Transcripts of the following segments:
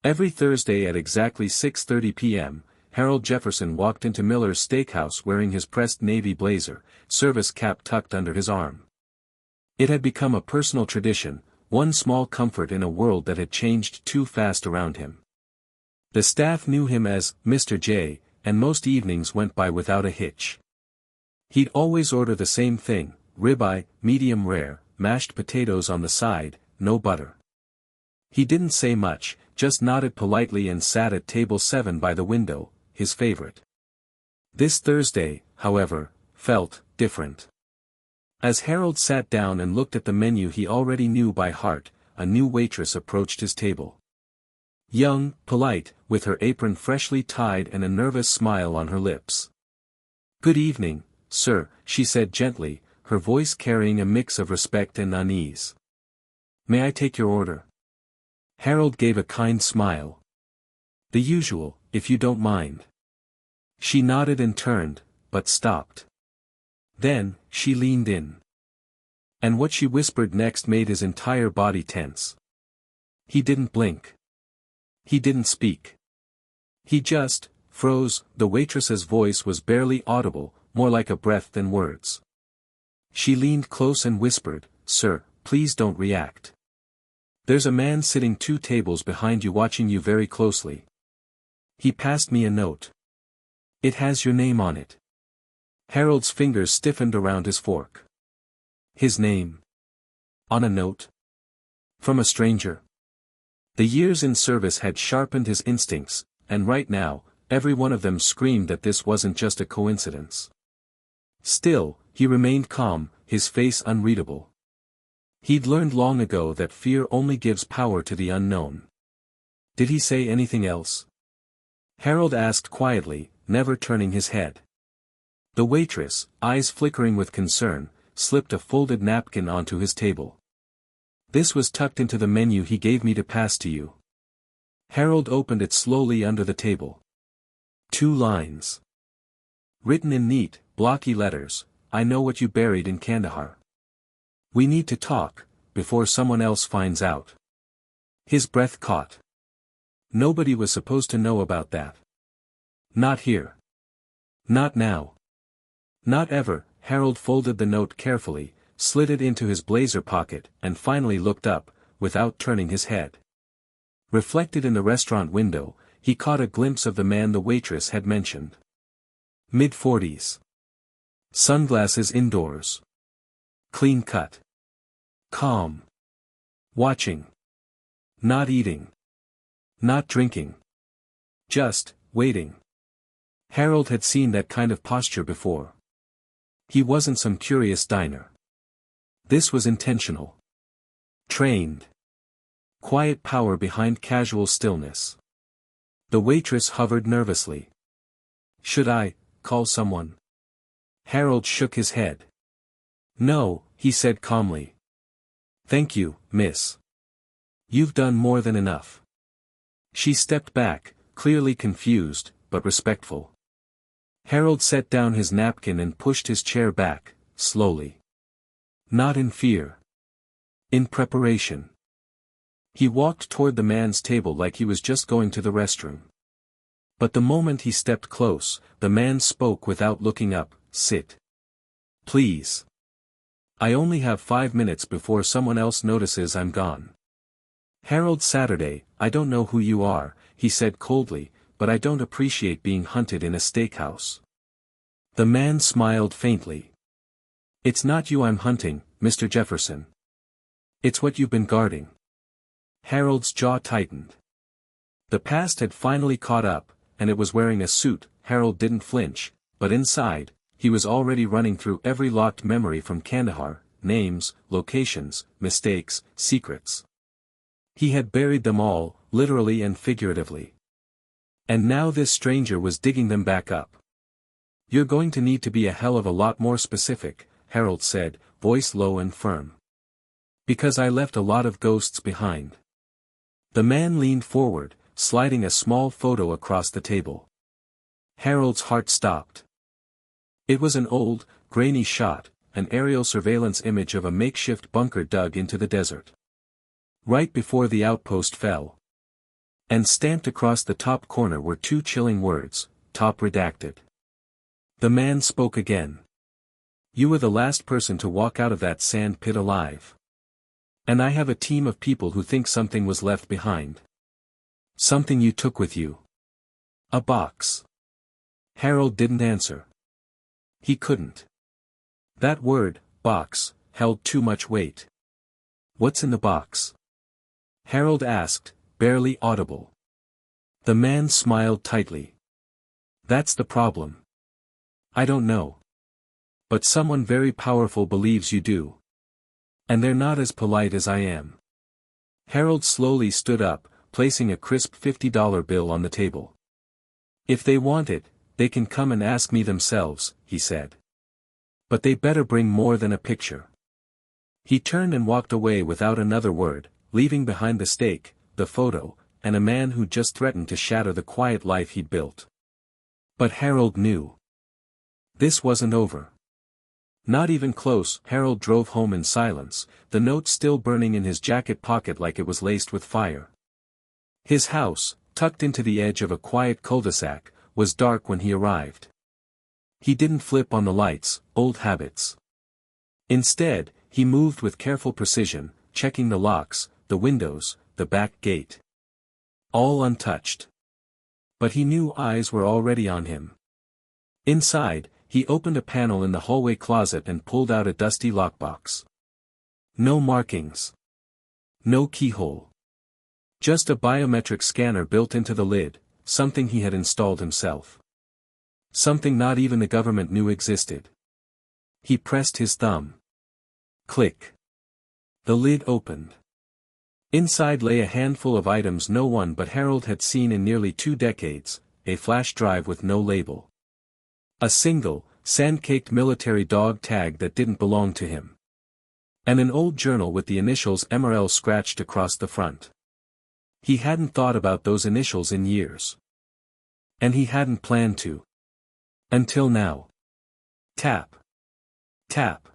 Every Thursday at exactly 6:30 p.m., Harold Jefferson walked into Miller's Steakhouse wearing his pressed navy blazer, service cap tucked under his arm. It had become a personal tradition, one small comfort in a world that had changed too fast around him. The staff knew him as Mr. J, and most evenings went by without a hitch. He'd always order the same thing, ribeye, medium rare, mashed potatoes on the side, no butter. He didn't say much, just nodded politely and sat at table 7 by the window, his favorite. This Thursday, however, felt different. As Harold sat down and looked at the menu he already knew by heart, a new waitress approached his table. Young, polite, with her apron freshly tied and a nervous smile on her lips. "Good evening, sir," she said gently, her voice carrying a mix of respect and unease. "May I take your order?" Harold gave a kind smile. "The usual, if you don't mind." She nodded and turned, but stopped. Then, she leaned in. And what she whispered next made his entire body tense. He didn't blink. He didn't speak. He just froze. The waitress's voice was barely audible, more like a breath than words. She leaned close and whispered, "Sir, please don't react. There's a man sitting 2 tables behind you watching you very closely. He passed me a note. It has your name on it." Harold's fingers stiffened around his fork. His name? On a note? From a stranger? The years in service had sharpened his instincts, and right now, every one of them screamed that this wasn't just a coincidence. Still, he remained calm, his face unreadable. He'd learned long ago that fear only gives power to the unknown. "Did he say anything else?" Harold asked quietly, never turning his head. The waitress, eyes flickering with concern, slipped a folded napkin onto his table. "This was tucked into the menu he gave me to pass to you." Harold opened it slowly under the table. 2 lines. Written in neat, blocky letters, "I know what you buried in Kandahar. We need to talk, before someone else finds out." His breath caught. Nobody was supposed to know about that. Not here. Not now. Not ever. Harold folded the note carefully, slid it into his blazer pocket, and finally looked up, without turning his head. Reflected in the restaurant window, he caught a glimpse of the man the waitress had mentioned. Mid-40s. Sunglasses indoors. Clean cut. Calm. Watching. Not eating. Not drinking. Just waiting. Harold had seen that kind of posture before. He wasn't some curious diner. This was intentional. Trained. Quiet power behind casual stillness. The waitress hovered nervously. "Should I call someone?" Harold shook his head. "No," he said calmly. "Thank you, miss. You've done more than enough." She stepped back, clearly confused, but respectful. Harold set down his napkin and pushed his chair back, slowly. Not in fear. In preparation. He walked toward the man's table like he was just going to the restroom. But the moment he stepped close, the man spoke without looking up, "Sit. Please. I only have 5 minutes before someone else notices I'm gone." "Harold Saturday, I don't know who you are," he said coldly, "but I don't appreciate being hunted in a steakhouse." The man smiled faintly. "It's not you I'm hunting, Mr. Jefferson. It's what you've been guarding." Harold's jaw tightened. The past had finally caught up, and it was wearing a suit. Harold didn't flinch, but inside, he was already running through every locked memory from Kandahar, names, locations, mistakes, secrets. He had buried them all, literally and figuratively. And now this stranger was digging them back up. "You're going to need to be a hell of a lot more specific," Harold said, voice low and firm. "Because I left a lot of ghosts behind." The man leaned forward, sliding a small photo across the table. Harold's heart stopped. It was an old, grainy shot, an aerial surveillance image of a makeshift bunker dug into the desert. Right before the outpost fell. And stamped across the top corner were two chilling words, top redacted. The man spoke again. You were the last person to walk out of that sand pit alive. And I have a team of people who think something was left behind. Something you took with you. A box. Harold didn't answer. He couldn't. That word, box, held too much weight. What's in the box? Harold asked, barely audible. The man smiled tightly. That's the problem. I don't know. But someone very powerful believes you do. And they're not as polite as I am. Harold slowly stood up, placing a crisp $50 bill on the table. If they want it, they can come and ask me themselves, he said. But they better bring more than a picture. He turned and walked away without another word, leaving behind the stake, the photo, and a man who just threatened to shatter the quiet life he'd built. But Harold knew. This wasn't over. Not even close. Harold drove home in silence, the note still burning in his jacket pocket like it was laced with fire. His house, tucked into the edge of a quiet cul-de-sac, was dark when he arrived. He didn't flip on the lights, old habits. Instead, he moved with careful precision, checking the locks, the windows, the back gate. All untouched. But he knew eyes were already on him. Inside, he opened a panel in the hallway closet and pulled out a dusty lockbox. No markings. No keyhole. Just a biometric scanner built into the lid, something he had installed himself. Something not even the government knew existed. He pressed his thumb. Click. The lid opened. Inside lay a handful of items no one but Harold had seen in nearly 2 decades, a flash drive with no label. A single, sand-caked military dog tag that didn't belong to him. And an old journal with the initials MRL scratched across the front. He hadn't thought about those initials in years. And he hadn't planned to. Until now. Tap. Tap.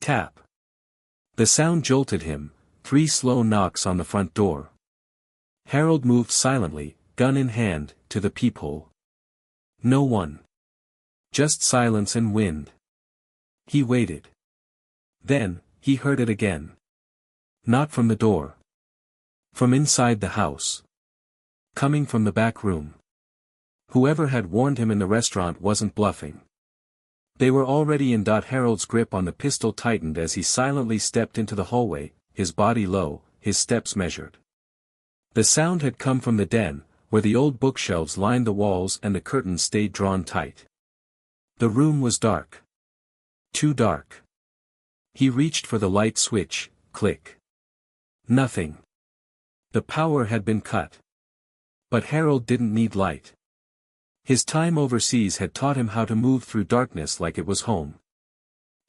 Tap. The sound jolted him, 3 slow knocks on the front door. Harold moved silently, gun in hand, to the peephole. No one. Just silence and wind. He waited. Then, he heard it again. Not from the door. From inside the house. Coming from the back room. Whoever had warned him in the restaurant wasn't bluffing. They were already in. Harold's grip on the pistol tightened as he silently stepped into the hallway, his body low, his steps measured. The sound had come from the den, where the old bookshelves lined the walls and the curtains stayed drawn tight. The room was dark. Too dark. He reached for the light switch, click. Nothing. The power had been cut. But Harold didn't need light. His time overseas had taught him how to move through darkness like it was home.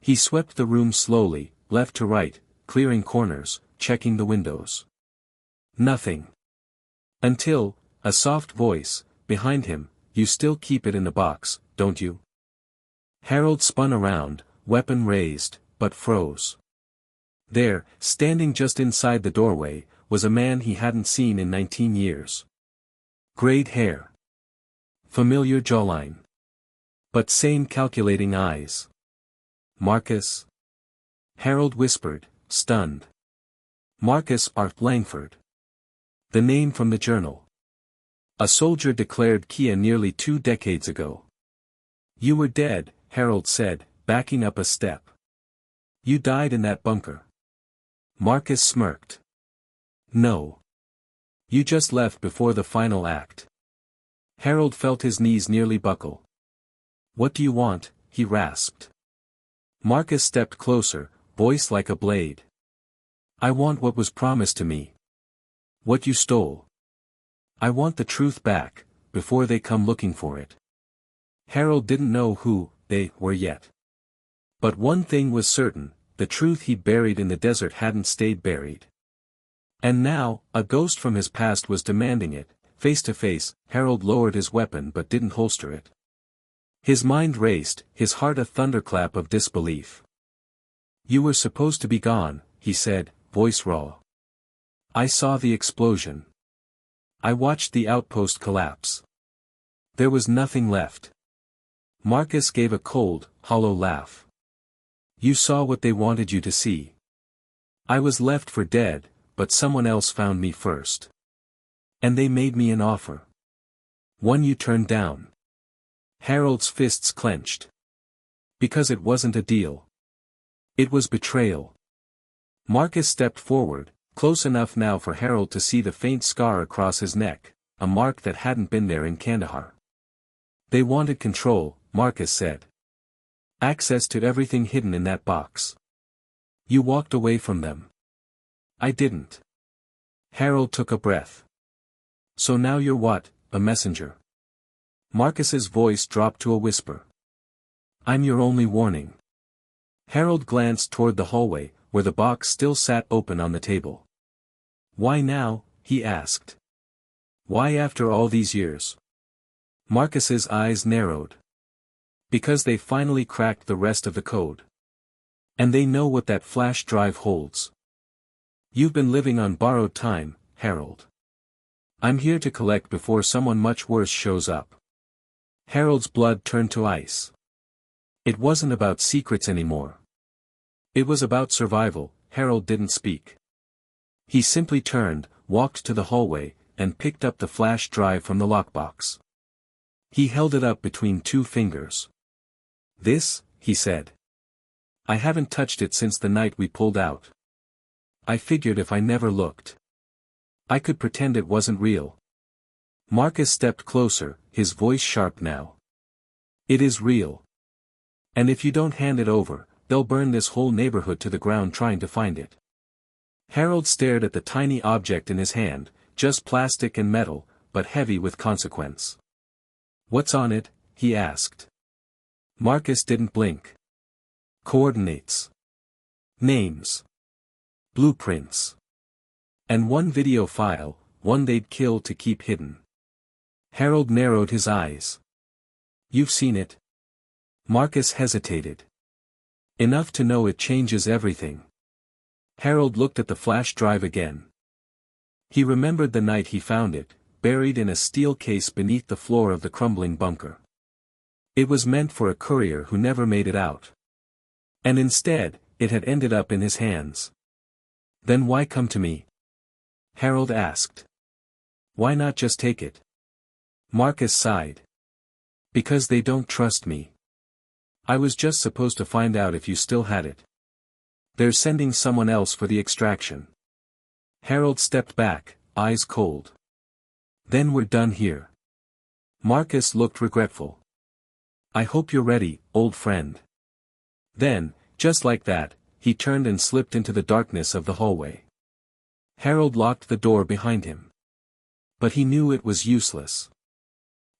He swept the room slowly, left to right, clearing corners, checking the windows. Nothing. Until, a soft voice, behind him, you still keep it in the box, don't you? Harold spun around, weapon raised, but froze. There, standing just inside the doorway, was a man he hadn't seen in 19 years. Grayed hair. Familiar jawline. But same calculating eyes. Marcus? Harold whispered, stunned. Marcus Art Langford. The name from the journal. A soldier declared Kia nearly 2 decades ago. You were dead, Harold said, backing up a step. You died in that bunker. Marcus smirked. No. You just left before the final act. Harold felt his knees nearly buckle. What do you want? He rasped. Marcus stepped closer, voice like a blade. I want what was promised to me. What you stole. I want the truth back, before they come looking for it. Harold didn't know who they were yet. But one thing was certain, the truth he'd buried in the desert hadn't stayed buried. And now, a ghost from his past was demanding it. Face to face, Harold lowered his weapon but didn't holster it. His mind raced, his heart a thunderclap of disbelief. You were supposed to be gone, he said, voice raw. I saw the explosion. I watched the outpost collapse. There was nothing left. Marcus gave a cold, hollow laugh. You saw what they wanted you to see. I was left for dead, but someone else found me first. And they made me an offer. One you turned down. Harold's fists clenched. Because it wasn't a deal. It was betrayal. Marcus stepped forward, close enough now for Harold to see the faint scar across his neck, a mark that hadn't been there in Kandahar. They wanted control, Marcus said. Access to everything hidden in that box. You walked away from them. I didn't. Harold took a breath. So now you're what, a messenger? Marcus's voice dropped to a whisper. I'm your only warning. Harold glanced toward the hallway, where the box still sat open on the table. Why now, he asked. Why after all these years? Marcus's eyes narrowed. Because they finally cracked the rest of the code. And they know what that flash drive holds. You've been living on borrowed time, Harold. I'm here to collect before someone much worse shows up. Harold's blood turned to ice. It wasn't about secrets anymore. It was about survival. Harold didn't speak. He simply turned, walked to the hallway, and picked up the flash drive from the lockbox. He held it up between two fingers. This, he said. I haven't touched it since the night we pulled out. I figured if I never looked, I could pretend it wasn't real. Marcus stepped closer, his voice sharp now. It is real. And if you don't hand it over, they'll burn this whole neighborhood to the ground trying to find it. Harold stared at the tiny object in his hand, just plastic and metal, but heavy with consequence. What's on it? He asked. Marcus didn't blink. Coordinates. Names. Blueprints. And one video file, one they'd kill to keep hidden. Harold narrowed his eyes. You've seen it? Marcus hesitated. Enough to know it changes everything. Harold looked at the flash drive again. He remembered the night he found it, buried in a steel case beneath the floor of the crumbling bunker. It was meant for a courier who never made it out. And instead, it had ended up in his hands. Then why come to me? Harold asked. Why not just take it? Marcus sighed. Because they don't trust me. I was just supposed to find out if you still had it. They're sending someone else for the extraction. Harold stepped back, eyes cold. Then we're done here. Marcus looked regretful. I hope you're ready, old friend. Then, just like that, he turned and slipped into the darkness of the hallway. Harold locked the door behind him. But he knew it was useless.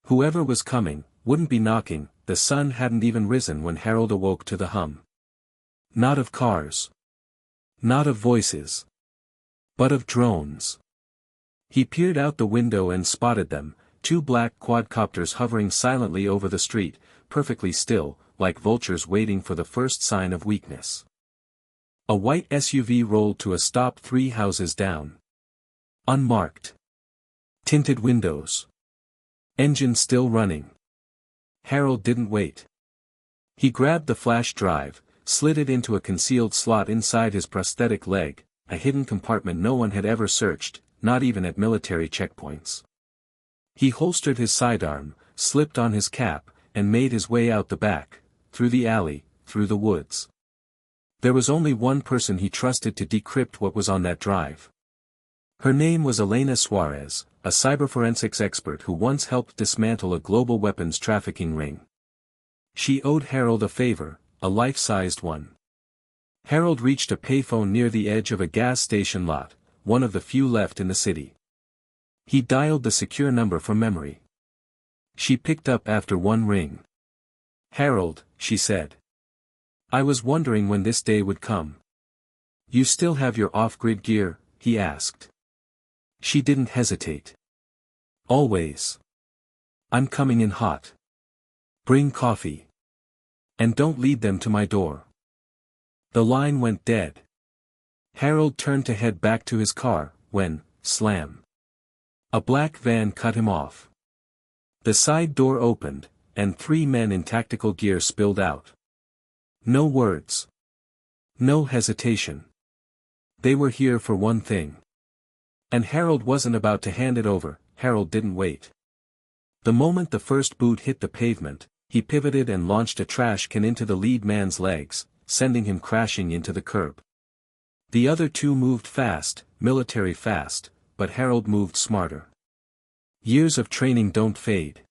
Whoever was coming, wouldn't be knocking. The sun hadn't even risen when Harold awoke to the hum. Not of cars. Not of voices. But of drones. He peered out the window and spotted them, two black quadcopters hovering silently over the street, perfectly still, like vultures waiting for the first sign of weakness. A white SUV rolled to a stop 3 houses down. Unmarked. Tinted windows. Engine still running. Harold didn't wait. He grabbed the flash drive, slid it into a concealed slot inside his prosthetic leg, a hidden compartment no one had ever searched, not even at military checkpoints. He holstered his sidearm, slipped on his cap, and made his way out the back, through the alley, through the woods. There was only one person he trusted to decrypt what was on that drive. Her name was Elena Suarez, a cyberforensics expert who once helped dismantle a global weapons trafficking ring. She owed Harold a favor, a life-sized one. Harold reached a payphone near the edge of a gas station lot, one of the few left in the city. He dialed the secure number from memory. She picked up after one ring. Harold, she said. I was wondering when this day would come. You still have your off-grid gear? He asked. She didn't hesitate. Always. I'm coming in hot. Bring coffee. And don't lead them to my door. The line went dead. Harold turned to head back to his car, when, slam. A black van cut him off. The side door opened, and 3 men in tactical gear spilled out. No words. No hesitation. They were here for one thing. And Harold wasn't about to hand it over. Harold didn't wait. The moment the first boot hit the pavement, he pivoted and launched a trash can into the lead man's legs, sending him crashing into the curb. The other 2 moved fast, military fast, but Harold moved smarter. Years of training don't fade.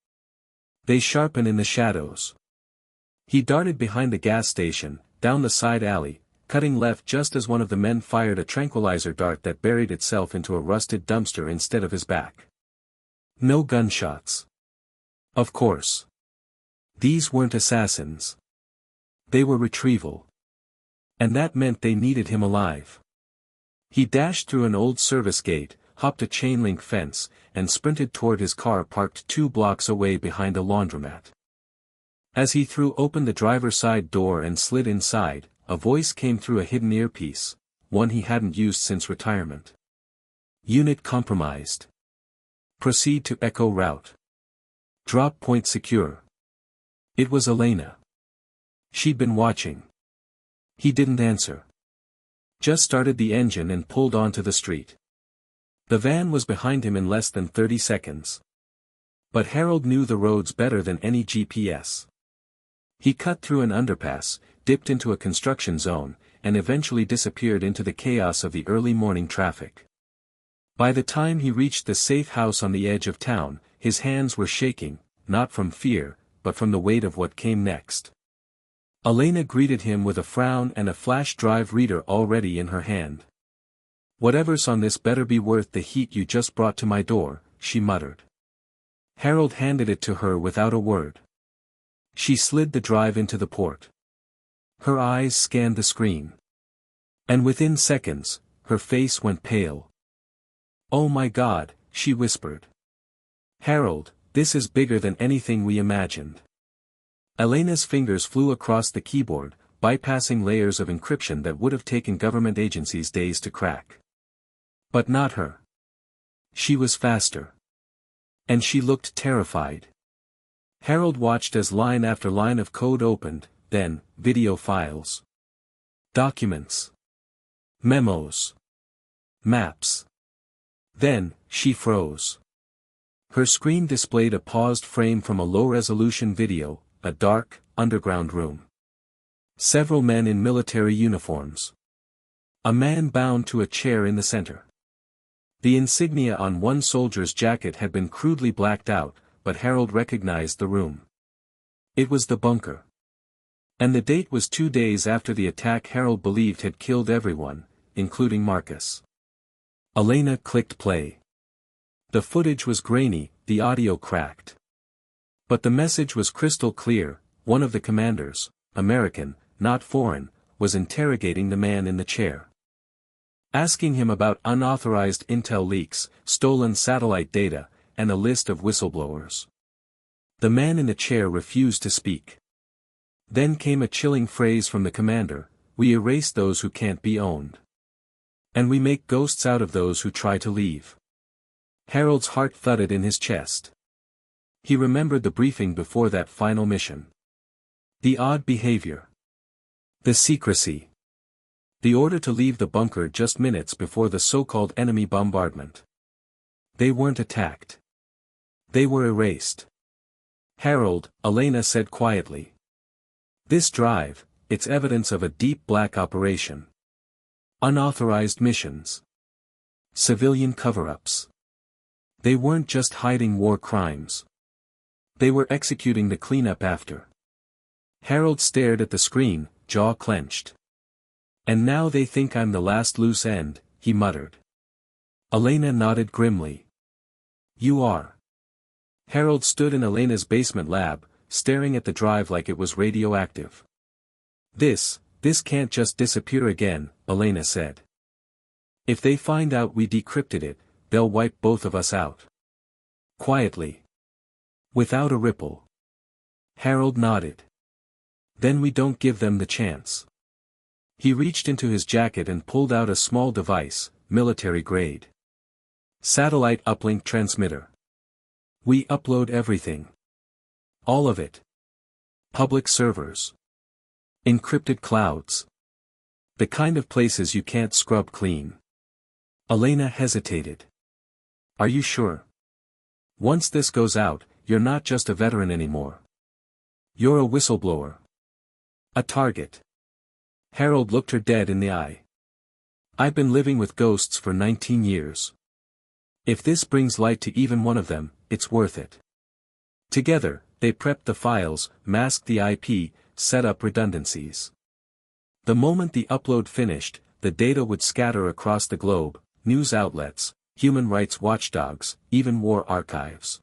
They sharpen in the shadows. He darted behind the gas station, down the side alley, cutting left just as one of the men fired a tranquilizer dart that buried itself into a rusted dumpster instead of his back. No gunshots. Of course. These weren't assassins. They were retrieval. And that meant they needed him alive. He dashed through an old service gate, hopped a chain-link fence, and sprinted toward his car parked 2 blocks away behind a laundromat. As he threw open the driver's side door and slid inside, a voice came through a hidden earpiece, one he hadn't used since retirement. Unit compromised. Proceed to Echo route. Drop point secure. It was Elena. She'd been watching. He didn't answer. Just started the engine and pulled onto the street. The van was behind him in less than 30 seconds. But Harold knew the roads better than any GPS. He cut through an underpass, dipped into a construction zone, and eventually disappeared into the chaos of the early morning traffic. By the time he reached the safe house on the edge of town, his hands were shaking, not from fear, but from the weight of what came next. Elena greeted him with a frown and a flash drive reader already in her hand. "Whatever's on this better be worth the heat you just brought to my door," she muttered. Harold handed it to her without a word. She slid the drive into the port. Her eyes scanned the screen. And within seconds, her face went pale. "Oh my God," she whispered. "Harold, this is bigger than anything we imagined." Elena's fingers flew across the keyboard, bypassing layers of encryption that would have taken government agencies days to crack. But not her. She was faster. And she looked terrified. Harold watched as line after line of code opened, then, video files. Documents. Memos. Maps. Then, she froze. Her screen displayed a paused frame from a low-resolution video, a dark, underground room. Several men in military uniforms. A man bound to a chair in the center. The insignia on one soldier's jacket had been crudely blacked out, but Harold recognized the room. It was the bunker. And the date was 2 days after the attack Harold believed had killed everyone, including Marcus. Elena clicked play. The footage was grainy, the audio cracked. But the message was crystal clear. One of the commanders, American, not foreign, was interrogating the man in the chair. Asking him about unauthorized intel leaks, stolen satellite data, and a list of whistleblowers. The man in the chair refused to speak. Then came a chilling phrase from the commander: "We erase those who can't be owned. And we make ghosts out of those who try to leave." Harold's heart thudded in his chest. He remembered the briefing before that final mission. The odd behavior. The secrecy. The order to leave the bunker just minutes before the so-called enemy bombardment. They weren't attacked. They were erased. "Harold," Elena said quietly. "This drive, it's evidence of a deep black operation. Unauthorized missions. Civilian cover-ups. They weren't just hiding war crimes. They were executing the cleanup after." Harold stared at the screen, jaw clenched. "And now they think I'm the last loose end," he muttered. Elena nodded grimly. "You are." Harold stood in Elena's basement lab, staring at the drive like it was radioactive. This can't just disappear again," Elena said. "If they find out we decrypted it, they'll wipe both of us out." Quietly. Without a ripple. Harold nodded. "Then we don't give them the chance." He reached into his jacket and pulled out a small device, military grade. Satellite uplink transmitter. We upload everything. All of it. Public servers. Encrypted clouds. The kind of places you can't scrub clean. Elena hesitated. Are you sure? Once this goes out, you're not just a veteran anymore. You're a whistleblower. A target. Harold looked her dead in the eye. I've been living with ghosts for 19 years. If this brings light to even one of them, it's worth it. Together, they prepped the files, masked the IP, set up redundancies. The moment the upload finished, the data would scatter across the globe, news outlets, human rights watchdogs, even war archives.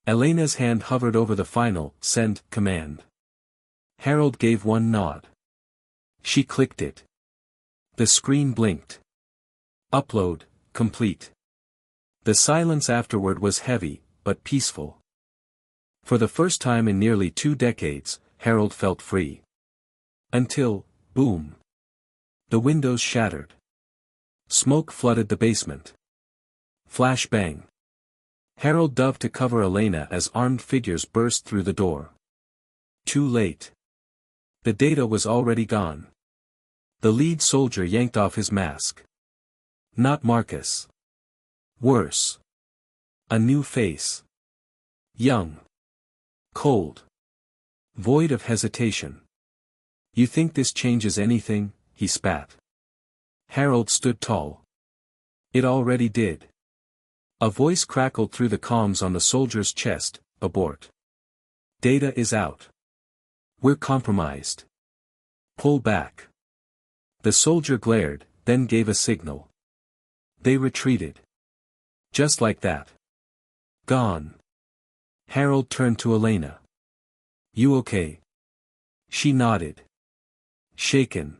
Elena's hand hovered over the final send command. Harold gave one nod. She clicked it. The screen blinked. Upload, complete. The silence afterward was heavy, but peaceful. For the first time in nearly 2 decades, Harold felt free. Until, boom. The windows shattered. Smoke flooded the basement. Flash bang. Harold dove to cover Elena as armed figures burst through the door. Too late. The data was already gone. The lead soldier yanked off his mask. Not Marcus. Worse. A new face. Young. Cold. Void of hesitation. You think this changes anything? He spat. Harold stood tall. It already did. A voice crackled through the comms on the soldier's chest, abort. Data is out. We're compromised. Pull back. The soldier glared, then gave a signal. They retreated. Just like that. Gone. Harold turned to Elena. You okay? She nodded. Shaken.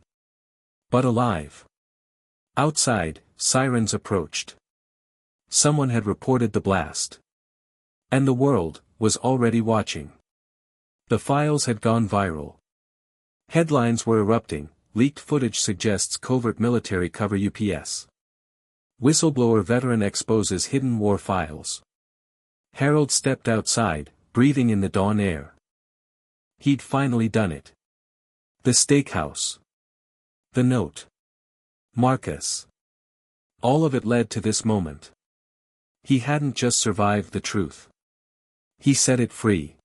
But alive. Outside, sirens approached. Someone had reported the blast. And the world was already watching. The files had gone viral. Headlines were erupting, leaked footage suggests covert military cover UPS. Whistleblower veteran exposes hidden war files. Harold stepped outside, breathing in the dawn air. He'd finally done it. The steakhouse. The note. Marcus. All of it led to this moment. He hadn't just survived the truth. He set it free.